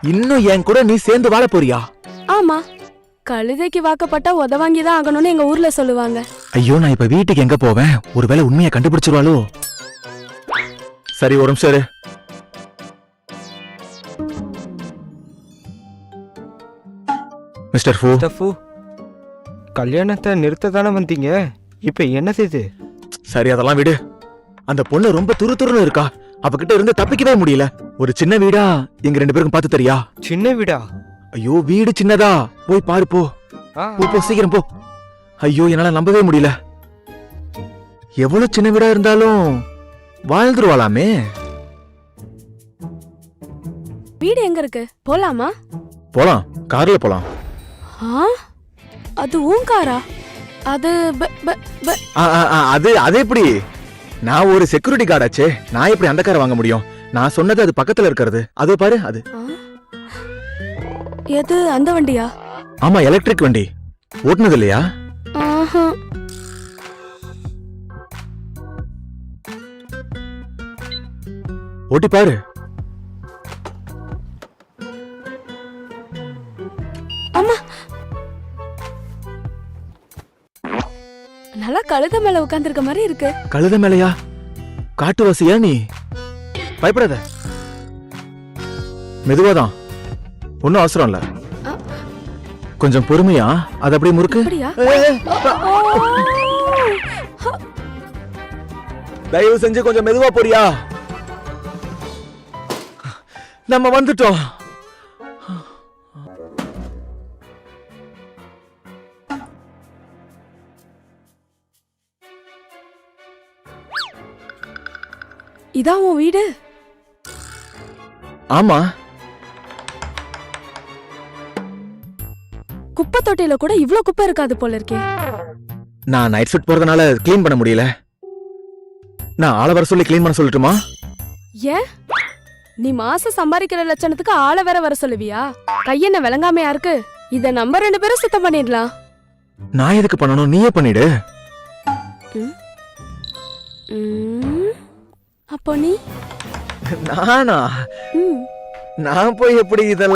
இன்னும் என் கூட நீ சேர்ந்து வாழ போறியா? ஆமா, கழுதைக்கு வாக்கப்பட்டா உதவாங்கிதான் ஆகணும்னு எங்க ஊர்ல சொல்லுவாங்க. ஐயோ, நான் இப்ப வீட்டுக்கு எங்க போவேன்? ஒருவேளை உண்மையை கண்டுபிடிச்சிருவாளோ? சரி, ஒரு நிமிஷம் இரு. மிஸ்டர் ஃபூ, கல்யாணத்தை நிறுத்த தானே வந்தீங்க, இப்ப என்ன செய்து? சரி, அதெல்லாம் விடு. அந்த பொண்ணு ரொம்ப துருதுருன்னு இருக்கா. அவகிட்ட இருந்து தப்பிக்கவே முடியல. ஒரு சின்ன வீடா எங்க 2 பேருக்கும் பார்த்து தெரியா? சின்ன வீடா? ஐயோ, வீடு சின்னதா? போய் பாரு, போ போ, சீக்கிரம் போ. ஐயோ, என்னால நம்பவே முடியல. எவ்வளவு சின்ன வீடா இருந்தாலும் வாழ்ந்துருவாளாமே. வீடு எங்க இருக்கு? போலாமா? போலாம், கார்ல போலாம். அது ஊங்காரா? அது அது எப்படி? நான் ஒரு செக்யூரிட்டி கார்டு ஆச்சே, நான் எப்படி அந்த காரை வாங்க முடியும்? நான் சொன்னது அது பக்கத்துல இருக்கிறது. அதோ பாரு, அது. எது, அந்த வண்டியா? ஆமா, எலக்ட்ரிக் வண்டி. ஓட்டுனது இல்லையா? ஓட்டி பாரு. அம்மா, நல்லா கழுத மேல உட்கார்ந்திருக்க மாதிரி இருக்கு. கழுத மேலையா? காட்டுவாசியா நீ? பயப்படாத, மெதுவாதான், ஒன்னும் அவசரம் இல்ல. கொஞ்சம் பொறுமையா, அது அப்படியே முறுக்கு. தயவு செஞ்சு கொஞ்சம் மெதுவா போறியா? நம்ம வந்துட்டோம். இதான் உன் வீடு? ஆமா. குப்பை தொட்டியில கூட இவ்ளோ குப்பை இருக்காது போல இருக்கே. நான் நைட் ஷிஃப்ட் போறதுனால க்ளீன் பண்ண முடியல. நான் ஆள வர சொல்லி க்ளீன் பண்ண சொல்லட்டுமா? ஏன், நீ மாசம் சம்பாதிக்கிற லட்சணத்துக்கு ஆள வேற வர சொல்லுவியா? கையென்ன விளங்காமையா இருக்கு? இத நம்ம 2 பேரும் சுத்தம் பண்ணிடலாம். நான் எதுக்கு பண்ணணும்? நீயே பண்ணிடு. அப்போ நீ? நானா? நான் போய் எப்படி இதெல்லாம்